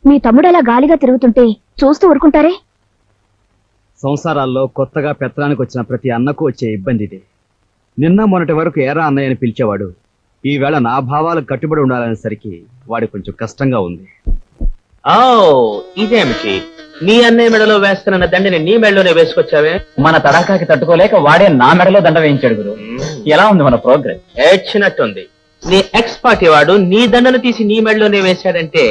మీ తమ్ముడు అలా గాలిగా తిరుగుతుంటే చూస్తూ ఊరుకుంటారే? సంసారాల్లో కొత్తగా పెత్తనానికి వచ్చిన ప్రతి అన్నకు వచ్చే ఇబ్బంది ఇది. నిన్న మొన్నటి వరకు ఏరా అన్నయ్య అని పిలిచేవాడు. ఈవేళ నా భావాలకు కట్టుబడి ఉండాలనేసరికి వాడి కొంచెం కష్టంగా ఉంది. ఓ ఇదేమిటి, నీ అన్నయ్య మెడలో వేస్తున్న దండని నీ మెడలోనే వేసుకొచ్చావే? మన తడాకాకి తట్టుకోలేక వాడే నా మెడలో దండ వేయించాడు గురు. ఎలా ఉంది మన ప్రోగ్రెస్? ఏడ్చినట్టుంది. నీ ఎక్స్ పార్టీ వాడు నీ దండను తీసి నీ మెడలోనే వేశాడంటే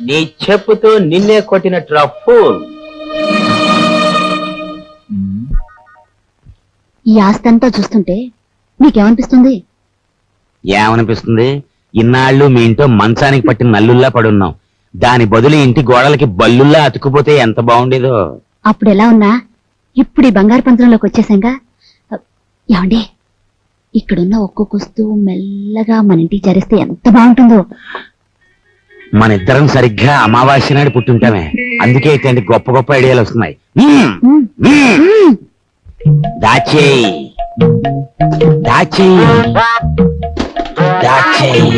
నీ చెప్పుతో నిన్నే కొట్టినట్టు ఫూల్. ఈ ఆస్తంతా చూస్తుంటే నీకేమనిపిస్తుంది? ఏమనిపిస్తుంది? ఇన్నాళ్ళు మీ ఇంట్లో మంచానికి పట్టిన నల్లుల్లా పడున్నాం. దాని బదులు ఇంటి గోడలకి బల్లుల్లా అతుక్కుపోతే ఎంత బాగుండేదో. అప్పుడు ఎలా ఉన్నా ఇప్పుడు ఈ బంగారు పంత్రంలోకి వచ్చేసాంగా. ఏమండి, ఇక్కడున్న ఒక్కొక్క వస్తువు మెల్లగా మన ఇంటికి చేరిస్తే ఎంత బాగుంటుందో. మన ఇద్దరం సరిగ్గా అమావాస్య నాడు పుట్టుంటామే. అందుకే ఇట్లాంటి గొప్ప గొప్ప ఐడియాలు వస్తున్నాయి. దాచేయి దాచేయి దాచేయి.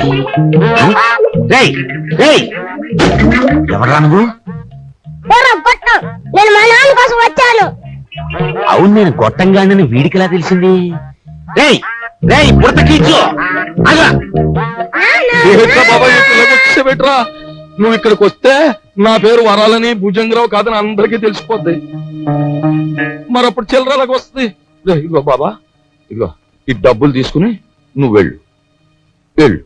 ఎవరా నువ్వు? నేను మా నాన్న కోసం వచ్చాను. అవును, నేను గొట్టంగానని వీడికిలా తెలిసింది? రేయ్ రేయ్ పుడతకీచు పెట్టరా. నువ్వు ఇక్కడికి వస్తే నా పేరు వరాలని భుజంగరావు కాదని అందరికీ తెలిసిపోద్ది. మరప్పుడు చిల్లరలకు వస్తుంది. ఇదిగో బాబా, ఇదిగో ఈ డబ్బులు తీసుకుని నువ్వు వెళ్ళు వెళ్ళు.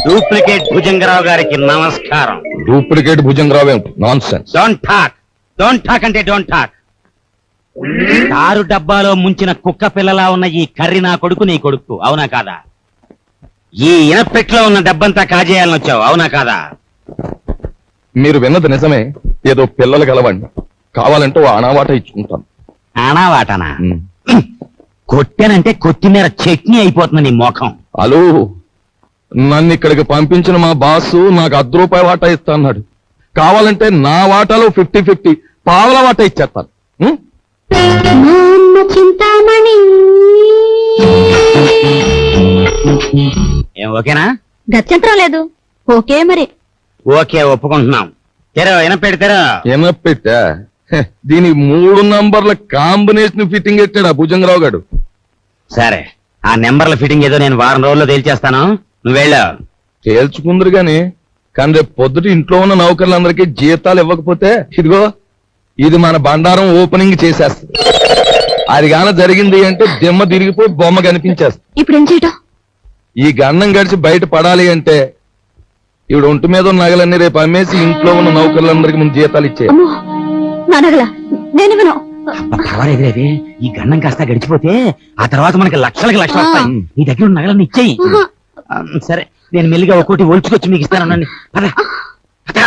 డూప్లికేట్ భుజంగరావు గారికి నమస్కారం. డూప్లికేట్ భుజంగరావు ఏమిటి? Non sense. డోంట్ టాక్ అంటే డోంట్ టాక్. కారు డబ్బాలో ముంచిన కుక్క పిల్లలా ఉన్న ఈ కర్రి నా కొడుకు, నీ కొడుకు, అవునా కాదా? ఈ ఇనపెట్లో ఉన్న డబ్బంతా కాజేయాలని వచ్చావు, అవునా కాదా? మీరు విన్నది నిజమే. ఏదో పిల్లలు గలవండి, కావాలంటే ఓ అనావాట ఇచ్చుకుంటాను. ఆనావాటనా? కొట్టానంటే కొత్తిమీర చట్నీ అయిపోతుంది నీ మోఖం. హలో, నన్ను ఇక్కడికి పంపించిన మా బాసు నాకు ₹10 వాటా ఇస్తా అన్నాడు. కావాలంటే నా వాటాలో 50-50 పావల వాటా ఇచ్చేస్తాను. చింతామణి ఏం ఓకేనా? గత్యంతరం లేదు. ఓకే మరి. ఓకే, ఒప్పుకుంటున్నాం. తెరో ఇనపెడతారో. ఎనపెట్టా? దీనికి 3 నంబర్ల కాంబినేషన్ ఫిట్టింగ్ పెట్టాడు ఆ భుజంగరావు గారు. సరే, ఆ నెంబర్ల ఫిట్టింగ్ ఏదో నేను వారం రోజుల్లో తేల్చేస్తాను. నువ్వు వెళ్ళు. తేల్చుకుందరు గాని, కానీ రేపు పొద్దుట ఇంట్లో ఉన్న నౌకర్లందరికీ జీతాలు ఇవ్వకపోతే ఇదిగో ఇది మన బండారం ఓపెనింగ్ చేసేస్తుంది. అది గాన జరిగింది అంటే దిమ్మ తిరిగిపోయి బొమ్మ కనిపించేస్తుంది. ఇప్పుడు ఏం చేయటం? ఈ గన్నం గడిచి బయట పడాలి అంటే ఇప్పుడు ఒంటి మీద ఉన్న నగలన్నీ రేపు అమ్మేసి ఇంట్లో ఉన్న నౌకర్లందరికీ ముందు జీతాలు ఇచ్చే. నా నగల నేను విను. పర్వాలేదులేదే, ఈ గన్నం కాస్త గడిచిపోతే ఆ తర్వాత మనకి లక్షలకి లక్షలు వస్తాయి. నీ దగ్గర ఉన్న నగలన్నీ ఇచ్చేయి. సరే, నేను మెల్లిగా ఒక్కోటి ఒలుచుకొచ్చి మీకు ఇస్తాను. పద పద.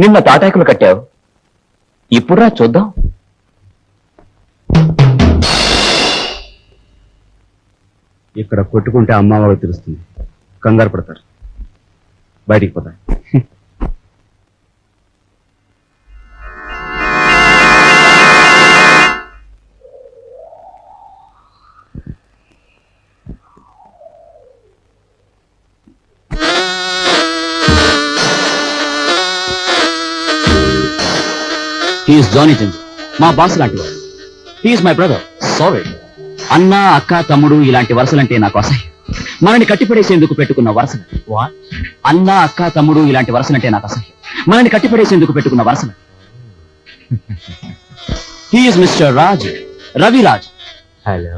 నిన్న తాటాకులు కట్టావు, ఇప్పుడురా చూద్దాం. ఇక్కడ కొట్టుకుంటే అమ్మ వాళ్ళకి తెలుస్తుంది, కంగారు పడతారు, బయటికి పోతారు. జానీ చంద్ర, మా బాస్ లాంటి వాడు. He's my brother. సారీ. అన్న, అక్క, తమ్ముడు ఇలాంటి వరుసలంటే నాకు అసహ్యం. మనని కట్టిపడేసేందుకు పెట్టుకున్న వరుసలు. అన్న, అక్క, తమ్ముడు ఇలాంటి వరుసలంటే నాకు అసహ్యం. మనని కట్టిపడేసేందుకు పెట్టుకున్న వరుసలు. He's mister Raj, Raviraj. Hello.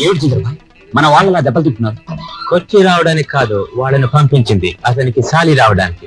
ఏమిటి చంద్రబాయ్, మన వాళ్ళలా దెబ్బలు తింటున్నారు? కొచ్చి రావడానికి కాదు, వాళ్ళని పంపించింది అతనికి సాలి రావడానికి.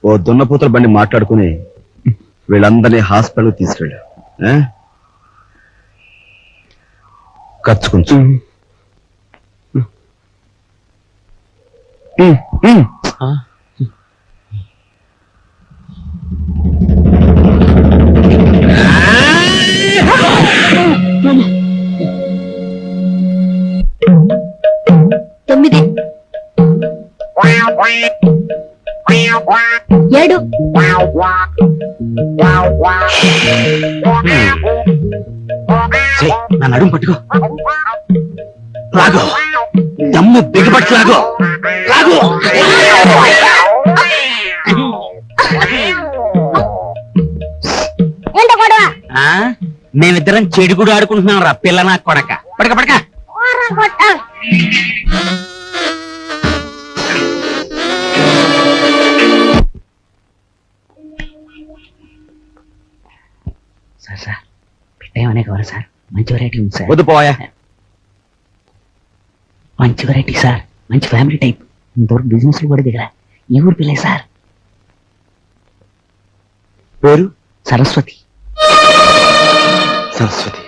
ఓ దున్నపోతుల బండి మాట్లాడుకుని వీళ్ళందరినీ హాస్పిటల్ తీసుకెళ్ళా. ఖర్చు కొంచెం. తొమ్మిది 7 నా నడుము పట్టుకో, లాగో, దమ్ము బిగబట్టి లాగో, లాగో. మేమిద్దరం చెడుగుడు ఆడుకుంటున్నాం రా పిల్ల నా కొడక. పడక పడక. సార్ సార్ పెట్టేమనే కావాలి సార్, మంచి వెరైటీ ఉంది సార్. వద్దు పోయా. మంచి వెరైటీ సార్, మంచి ఫ్యామిలీ టైప్, ఇంతవరకు బిజినెస్ కూడా దిగరా. ఈ ఊరు పిల్లే సార్. పేరు సరస్వతి. సరస్వతి.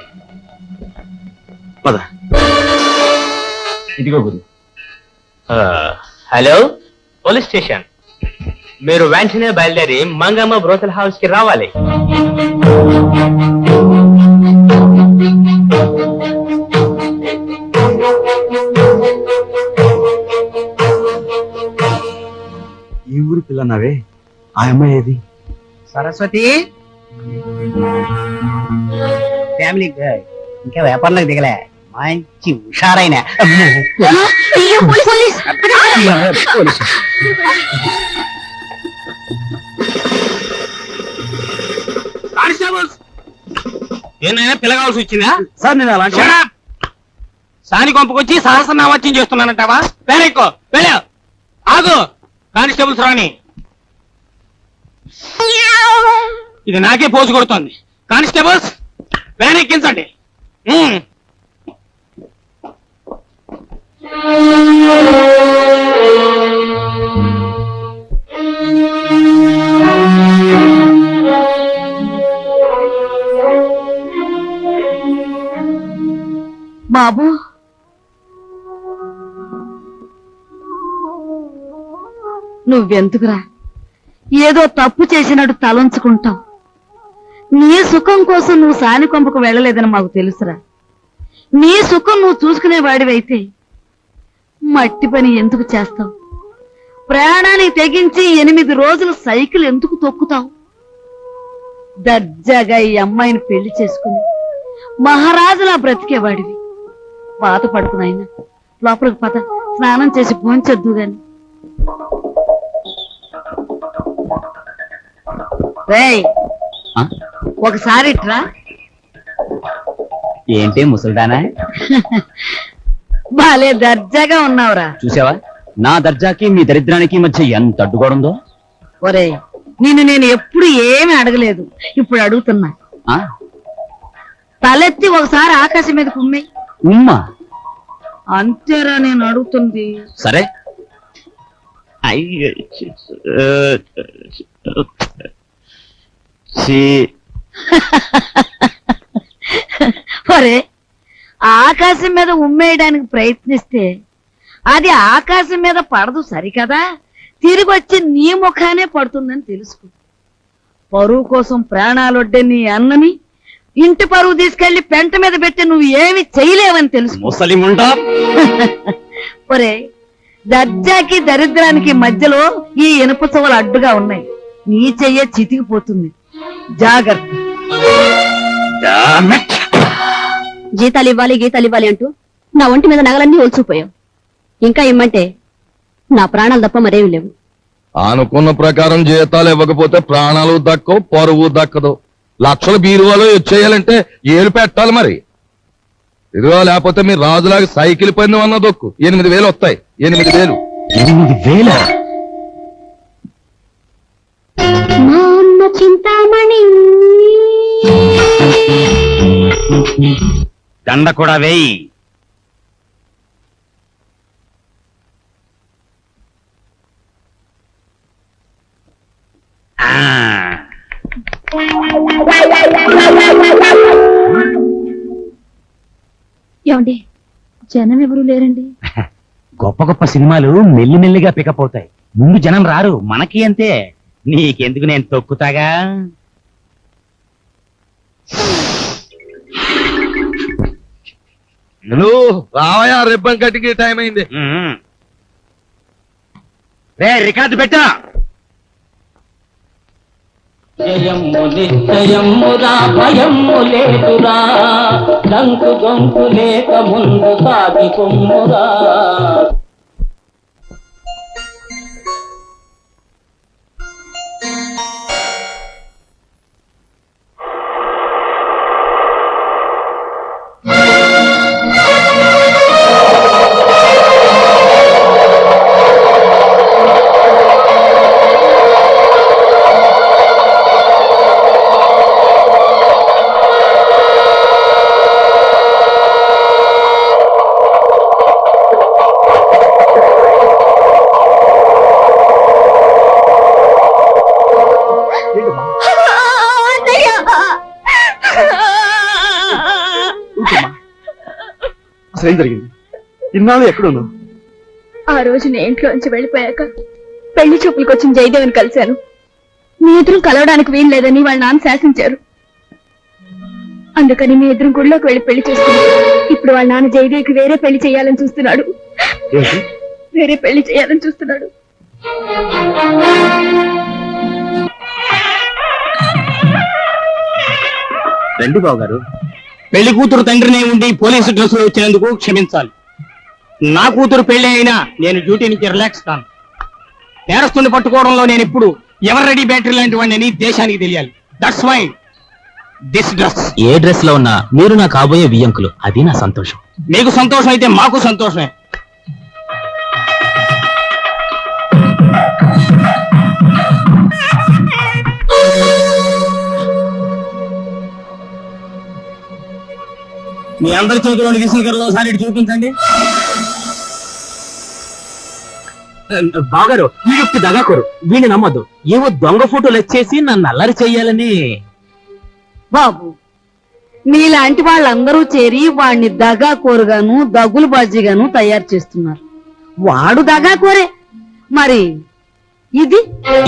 పద. ఇదిగో గురు. Hello, police station. మీరు వెంటనే బయలుదేరి మంగమ్మ బ్రోతల్ హౌస్ కి రావాలి. ఈ ఊరు పిల్లన్నావే, ఆ అమ్మాయి ఏది? సరస్వతి ఫ్యామిలీ ఇంకా వ్యాపారంలోకి దిగలే, మంచి హుషారైన. ఏనైనా పిల్ల కావాల్సి వచ్చిందా సార్ నేను అలాంటి సాని కొంపకొచ్చి సహస్రనామత్యం చేస్తున్నానంటావా? వేరెక్కో వెళ్ళా. ఆగు, కానిస్టేబుల్స్ రాని. ఇది నాకే పోసు కొడుతోంది. Constables van ఎక్కించండి. బాబు, నువ్వెందుకురా ఏదో తప్పు చేసినట్టు తలంచుకుంటావు? నీ సుఖం కోసం నువ్వు సాని కొంపకు వెళ్ళలేదని మాకు తెలుసురా. నీ సుఖం నువ్వు చూసుకునేవాడివైతే మట్టి పని ఎందుకు చేస్తావు? ప్రాణానికి తెగించి 8 రోజులు సైకిల్ ఎందుకు తొక్కుతావు? దర్జాగా ఈ అమ్మాయిని పెళ్లి చేసుకుని మహారాజులా బ్రతికేవాడివి. బాధ పడుకున్నాయన లోపలికి పద, స్నానం చేసి భోంచొద్దు గాని. రేయ్, ఆ? ఒకసారి ఇట్రా. ఏంటి ముసల్దానా? బాలే దర్జాగా ఉన్నావురా. చూసావా నా దర్జాకి మీ దరిద్రానికి మధ్య ఎంత అడ్డుగోడుందో. ఒరే, నిన్ను నేను ఎప్పుడు ఏమీ అడగలేదు, ఇప్పుడు అడుగుతున్నా. ఆ? తలెత్తి ఒకసారి ఆకాశం మీద కుమ్మే. ఉమ్మా అంతేరా నేను అడుగుతుంది. సరే. ఒరే, ఆకాశం మీద ఉమ్మేయడానికి ప్రయత్నిస్తే అది ఆకాశం మీద పడదు సరికదా, తిరిగి వచ్చి నీ ముఖానే పడుతుందని తెలుసుకో. పరువు కోసం ప్రాణాలొడ్డే నీ అన్నని ఇంటి పరువు తీసుకెళ్లి పెంట మీద పెట్టి నువ్వు ఏమి చేయలేవని తెలుసు. ముసలి ముండా. ఒరే, దర్జాకి దరిద్రానికి మధ్యలో ఈ ఇనుప చువలు అడ్డుగా ఉన్నాయి. నీ చెయ్య చితికిపోతుంది, జాగ్రత్త. జీతాలు ఇవ్వాలి గీతాలు ఇవ్వాలి అంటూ నా ఒంటి మీద నగలన్నీ ఒలిచిపోయావు. ఇంకా ఇమ్మంటే నా ప్రాణాలు తప్ప మరేమి లేవు. అనుకున్న ప్రకారం జీతాలు ఇవ్వకపోతే ప్రాణాలు దక్కవు, పరువు దక్కదు. లక్షల బీరువాలో వచ్చేయాలంటే ఏలు పెట్టాలి మరి. ఇదిగో, లేకపోతే మీరు రాజులాగా సైకిల్ పన్ను అన్న దొక్కు 8,000 వస్తాయి. 8,000. 8,000? మా అమ్మ చింతామణి. దండ కూడా వేయి. ఏమండి, జనం ఎవరు లేరండి. గొప్ప గొప్ప సినిమాలు మెల్లిమెల్లిగా పికప్ అవుతాయి, ముందు జనం రారు. మనకి అంతే. నీకెందుకు, నేను తొక్కుతాగా. రావయా, రిబ్బన్ కట్టికి టైం అయింది. రే, రికార్డు పెట్టా. జయము నిశ్చయమురా, భయము లేదురా, దంకు గొంకు లేక ముందు సాగి కొమ్మురా. ఏం జరిగింది? ఇన్నాళ్ళు ఎక్కడున్నావు? ఆ రోజు నేను ఇంట్లోంచి వెళ్ళిపోయాక పెళ్లి చూపులకు వచ్చిన జయదేవిని కలిశాను. మీ ఎదురు కలవడానికి వీలు లేదని వాళ్ళ నాన్న శాసించారు. అందుకని మీ ఎదురు గుడిలోకి వెళ్ళి పెళ్లి చేసుకున్నాను. ఇప్పుడు వాళ్ళ నాన్న జయదేవికి వేరే పెళ్లి చేయాలని చూస్తున్నాడు. వేరే పెళ్లి చేయాలని చూస్తున్నాడు. రండి బాబు గారు. పెళ్లి కూతురు తండ్రినే ఉండి పోలీసు డ్రెస్ లో వచ్చినందుకు క్షమించాలి. నా కూతురు పెళ్లి అయినా నేను డ్యూటీ నుంచి రిలాక్స్ కాను. నేరస్తుని పట్టుకోవడంలో నేను ఇప్పుడు ఎవరు రెడీ బ్యాటరీ లాంటి వాడిని దేశానికి తెలియాలి. That's why this dress. ఏ డ్రెస్ లో ఉన్నా మీరు నా కాబోయే వియ్యంకులు, అది నా సంతోషం. మీకు సంతోషం అయితే మాకు సంతోషమే. మీ అందరి చేతిలోని విసులుకరలో ఒకసారి ఇటు చూపించండి. బాగారు, ఈ యొక్క దగాకోరు, వీడిని నమ్మద్దు. ఏవో దొంగ ఫోటోలు వచ్చేసి నన్ను అల్లరి చెయ్యాలని. బాబు, మీలాంటి వాళ్ళందరూ చేరి వాడిని దగాకోరుగాను దగులు బాజీగాను తయారు చేస్తున్నారు. వాడు దగాకోరే, మరి ఇది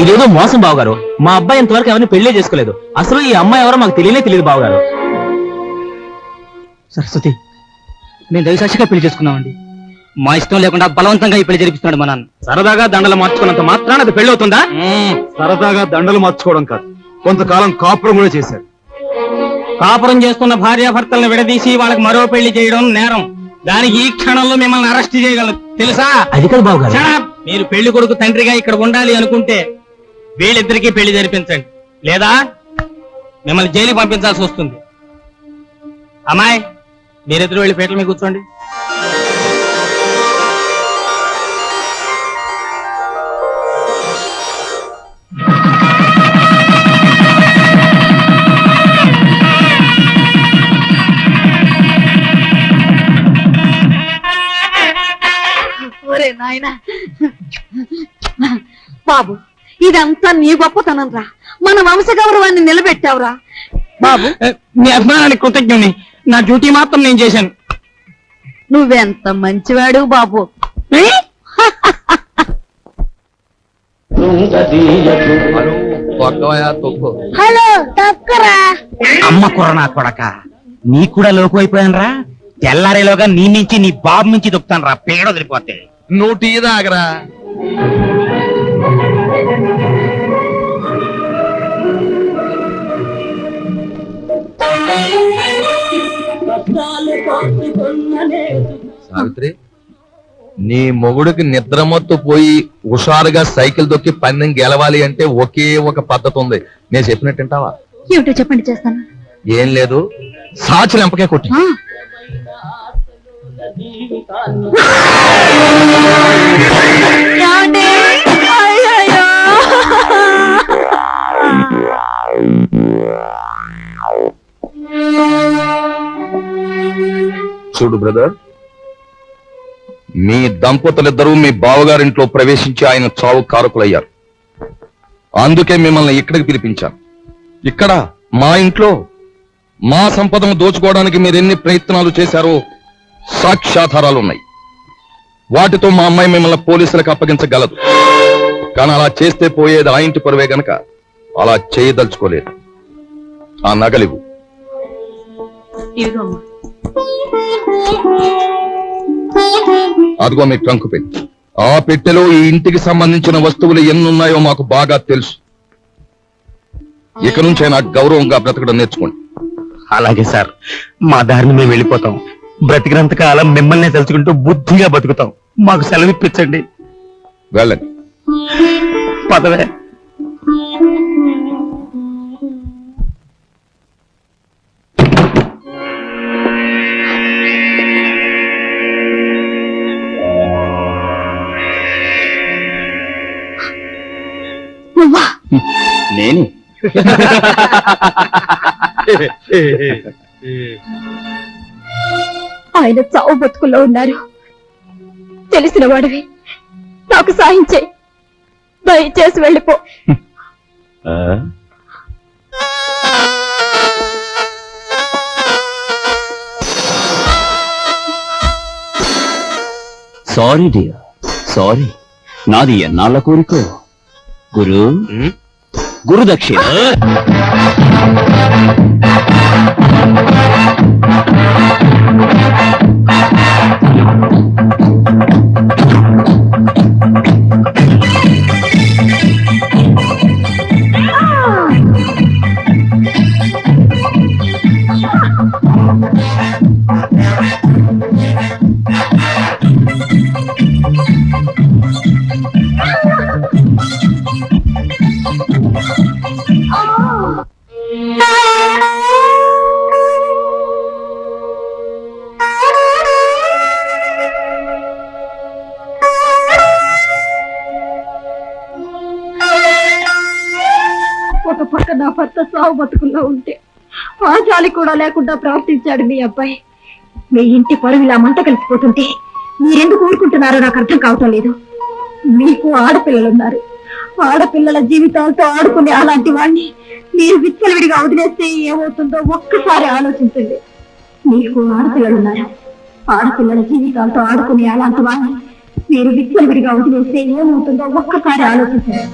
ఇదేదో మోసం బావగారు. మా అబ్బాయి ఇంతవరకు ఎవరిని పెళ్లే చేసుకోలేదు. అసలు ఈ అమ్మాయి ఎవరో మాకు తెలియదు బావగారు. సరస్వతి, మేము దైవసాక్షిగా పెళ్లి చేసుకున్నామండి. మా ఇష్టం లేకుండా బలవంతంగా ఈ పెళ్లి జరిపిస్తున్నాడు మా నాన్న. సరదాగా దండలు మార్చుకున్నంత మాత్రాన అది పెళ్ళవుతుందా? సరదాగా దండలు మార్చుకోవడం కాదు, కొంతకాలం కాపురం కూడా చేశారు. కాపురం చేస్తున్న భార్యాభర్తలను విడదీసి వాళ్ళకి మరో పెళ్లి చేయడం నేరం. దానికి ఈ క్షణంలో మిమ్మల్ని అరెస్ట్ చేయగలరు తెలుసా? అది కదా బాబు గారు. Shut up! మీరు పెళ్లి కొడుకు తండ్రిగా ఇక్కడ ఉండాలి అనుకుంటే వీళ్ళిద్దరికీ పెళ్లి జరిపించండి, లేదా మిమ్మల్ని జైలుకి పంపించాల్సి వస్తుంది. అమ్మాయి, మీరిద్దరు వెళ్ళి పీటల మీద కూర్చోండి. ఒరే నాయనా, బాబు ఇదంతా నీ గొప్పతనం రా. మన వంశ గౌరవాన్ని నిలబెట్టావురా బాబు. మీ అభిమానానికి కృతజ్ఞుని. నా డ్యూటీ మాత్రం నేను చేశాను. నువ్వెంత మంచివాడు బాబు. హలో తక్కురా. అమ్మ కుర్ర కొడక, నీ కూడా లోకు అయిపోయాను రా. తెల్లారేలోగా నీ నుంచి నీ బాబు నుంచి దొక్కుతాను రా, పేడ వదిలిపోతే. నువ్వు టీ తాగరా. సావిత్రి, నీ మొగుడికి నిద్రమత్తు పోయి హుషారుగా సైకిల్ దొక్కి పందెం గెలవాలి అంటే ఒకే ఒక పద్ధతి ఉంది. నేను చెప్పినట్టు వింటావా? ఏమిటో చెప్పండి, చేస్తాను. ఏం లేదు, సాచి లెంపకే కొట్టి. చూడు బ్రదర్, మీ దంపతులిద్దరూ మీ బావగారింట్లో ప్రవేశించి ఆయన చావు కారకులయ్యారు. అందుకే మిమ్మల్ని ఇక్కడికి పిలిపించాను. ఇక్కడ మా ఇంట్లో మా సంపదను దోచుకోవడానికి మీరెన్ని ప్రయత్నాలు చేశారో సాక్ష్యాధారాలున్నాయి. వాటితో మా అమ్మాయి మిమ్మల్ని పోలీసులకు అప్పగించగలదు. కానీ అలా చేస్తే పోయేది ఆ ఇంటి పరువే గనక అలా చేయదలుచుకోలేదు. ఆ నగలివు. అదిగో మీ ట్రంక్ పెట్టి. ఆ పెట్టెలో ఈ ఇంటికి సంబంధించిన వస్తువులు ఎన్నున్నాయో మాకు బాగా తెలుసు. ఇక నుంచే నాకు గౌరవంగా బ్రతకడం నేర్చుకోండి. అలాగే సార్, మా దారిని మేము వెళ్ళిపోతాం. బ్రతికినంత కాలం మిమ్మల్ని తలుచుకుంటూ బుద్ధిగా బతుకుతాం. మాకు సెలవిప్పించండి. వెళ్ళండి. పదవే. నేను ఆయన చావు బతుకుల్లో ఉన్నారు. తెలిసిన వాడివి, నాకు సాయం చేయి. దయచేసి వెళ్ళిపో. Sorry dear, sorry. నాది ఎన్నాళ్ళ కోరికో. గురుదక్షిణ. ఒక పక్క నా భర్త సాగు బతుకుల్లో ఉంటే ఆ జాలి కూడా లేకుండా ప్రవర్తించాడు మీ అబ్బాయి. మీ ఇంటి పరువు ఇలా మంట కలిసిపోతుంటే మీరెందుకు ఊరుకుంటున్నారో నాకు అర్థం కావటం లేదు. మీకు ఆడపిల్లలున్నారు. ఆడపిల్లల జీవితాలతో ఆడుకునే అలాంటి వాడిని మీరు విచ్చలవిడిగా వదిలేస్తే ఏమవుతుందో ఒక్కసారి ఆలోచించండి. మీకు ఆడపిల్లలున్నారు. ఆడపిల్లల జీవితాలతో ఆడుకునే అలాంటి వాడిని మీరు విచ్చలవిడిగా వదిలేస్తే ఏమవుతుందో ఒక్కసారి ఆలోచించండి.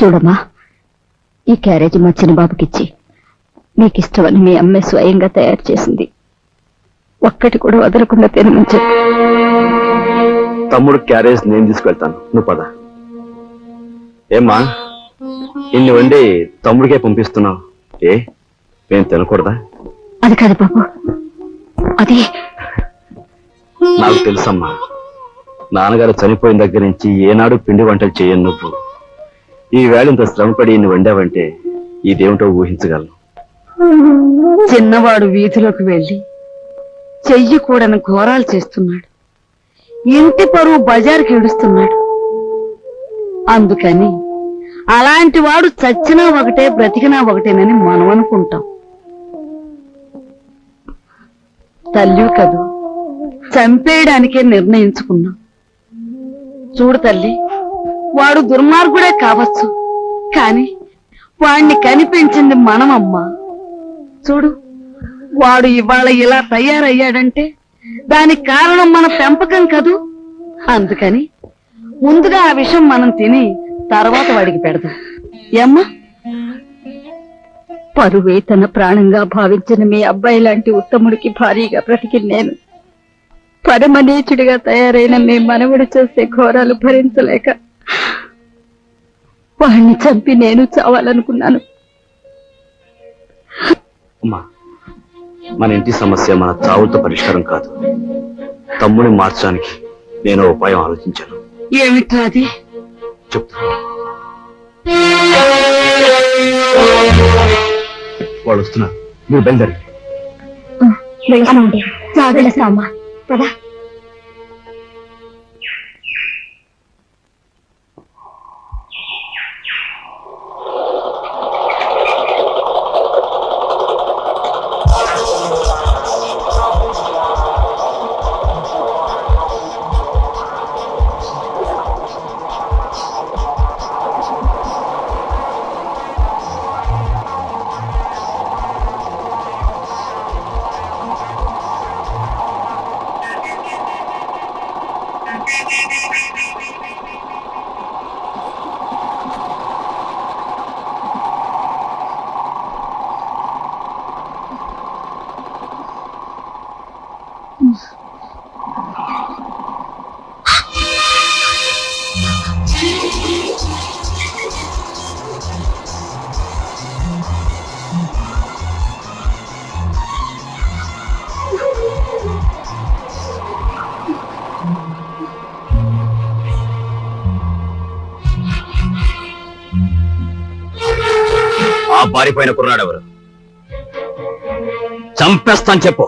చూడమ్మా, ఈ క్యారేజీ మా చిన్నబాబుకిచ్చి మీకు ఇష్టమని మీ అమ్మే స్వయంగా తయారు చేసింది. ఒక్కటి కూడా వదలకుండా తినమని చెప్పి. తమ్ముడు క్యారేజ్ నేను తీసుకెళ్తాను, నువ్వు పద. ఏమ్మా, ఇన్ని వండి తమ్ముడికే పంపిస్తున్నావు, నేను తినకూడదా? అది కాదు బాబు, అది నాకు తెలుసమ్మా, నాన్నగారు చనిపోయిన దగ్గర నుంచి ఏనాడు పిండి వంటలు చేయను నువ్వు. ఈ వేళ ఇంత శ్రమపడి ఇన్ని వండావంటే ఇదేమిటో ఊహించగలను. చిన్నవాడు వీధిలోకి వెళ్ళి చెయ్యి కూడని ఘోరాలు చేస్తున్నాడు. ఇంటి పరువు బజారుకి ఈడుస్తున్నాడు. అందుకని అలాంటి వాడు చచ్చినా ఒకటే బ్రతికినా ఒకటేనని మనం అనుకుంటాం. తల్లి కదూ, చంపేయడానికే నిర్ణయించుకున్నాం. చూడు తల్లి, వాడు దుర్మార్గుడే కావచ్చు, కాని వాణ్ణి కనిపించింది మనమమ్మా. చూడు, వాడు ఇవాళ ఇలా తయారయ్యాడంటే దానికి కారణం మన పెంపకం కదూ. అందుకని ముందుగా ఆ విషయం మనం తిని తర్వాత వాడికి పెడదాం. ఏమ్మా? పరువే తన ప్రాణంగా భావించిన మీ అబ్బాయి లాంటి ఉత్తముడికి భారీగా బ్రతికి నేను పరమనీచుడిగా తయారైన మీ మనవుడు చేసే ఘోరాలు భరించలేక వాడిని చంపి నేను చావాలనుకున్నాను. అమ్మా, మన ఇంటి సమస్య మన చావుతో పరిష్కారం కాదు. తమ్ముని మార్చడానికి నేను ఉపాయం ఆలోచించాను. ఏమిట్రా అది? చెప్తా. వాళ్ళు వస్తున్నారు, మీరు బయలుదేరి. జాగ్రత్తమ్మా, పదా. పారిపోయిన కుర్రాడెవరు? చంపేస్తాను చెప్పు.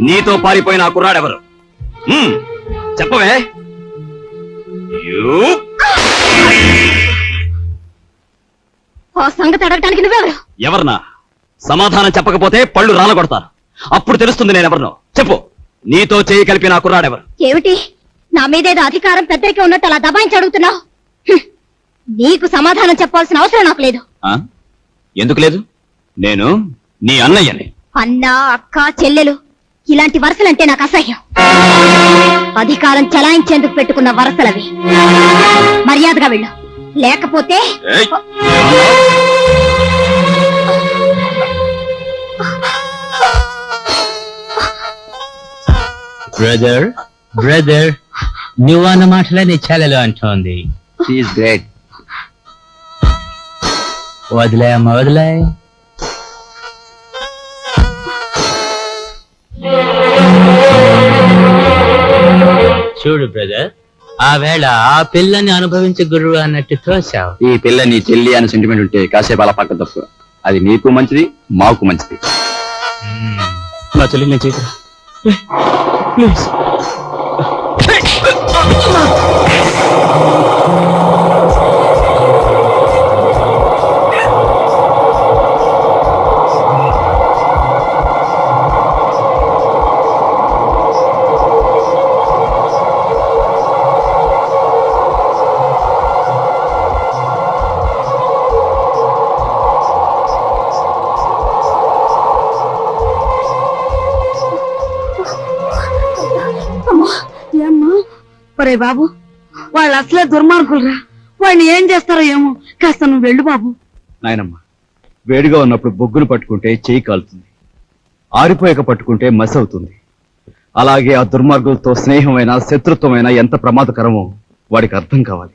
నీతో పారిపోయిన ఆ కుర్రాడెవరు? చెప్పవే. ఆ సంగతి అడగటానికి నువ్వెవరు? ఎవరన్నా? సమాధానం చెప్పకపోతే పళ్ళు రాలగొడతాను. అప్పుడు తెలుస్తుంది నేనెవరినో. చెప్పు, నీతో చేయి కలిపిన ఆ కుర్రాడెవరు? ఏమిటి, నా మీదేదో అధికారం పెద్దరికి ఉన్నట్టు అలా దబాయించి అడుగుతున్నావు? నీకు సమాధానం చెప్పాల్సిన అవసరం నాకు లేదు. ఎందుకు లేదు? నేను నీ అన్నయ్యని. అన్న, అక్క, చెల్లెలు ఇలాంటి వరసలంటే నాకు అసహ్యం. అధికారం చలాయించేందుకు పెట్టుకున్న వరసలవి. మర్యాదగా వెళ్ళు, లేకపోతే బ్రదర్ బ్రదర్, నువ్వన్న మాటలే నీ చెల్లెలు అంటోంది. గ్రేట్. వదిలే అమ్మ, వదిలే. చూడు బ్రదర్, ఆ వేళ ఆ పిల్లని అనుభవించే గురువు అన్నట్టు తోసావు. ఈ పిల్ల నీ చెల్లి అని సెంటిమెంట్ ఉంటే కాసేపు అలా పక్క తప్పు. అది నీకు మంచిది, మాకు మంచిది. నా చెల్లి నేను చేతురా ప్లీజ్. ఒరే బాబు, వాళ్ళు అసలే దుర్మార్గులరా. వాడిని ఏం చేస్తారో ఏమో. కాస్త నువ్వు వెళ్ళు బాబు. నాయనమ్మ, వేడిగా ఉన్నప్పుడు బొగ్గును పట్టుకుంటే చేయి కాలుతుంది, ఆరిపోయాక పట్టుకుంటే మసి అవుతుంది. అలాగే ఆ దుర్మార్గులతో స్నేహమైనా శత్రుత్వమైనా ఎంత ప్రమాదకరమో వాడికి అర్థం కావాలి.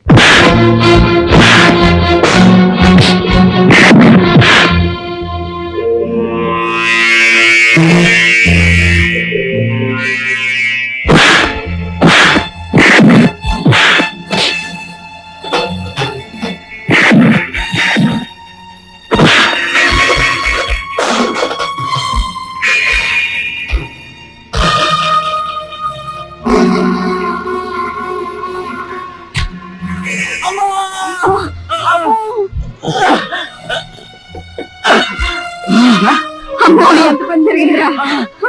అమ్మో, ఎంత పని జరిగిందిరా.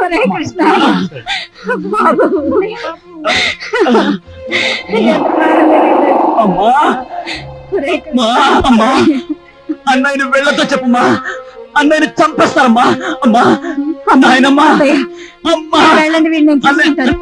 ఒరే కృష్ణ బాబు, ఎంత ప్రాణం జరిగిందిరా. ఒరే కృష్ణ. అమ్మా అన్నయ్యని వెళ్ళతో చెప్పమ్మా, అన్నయ్యని చంపేస్తారమ్మా. అమ్మా నాయనమ్మా, అమ్మా వెళ్ళండి, వీడిని నేను చూసుకుంటాను.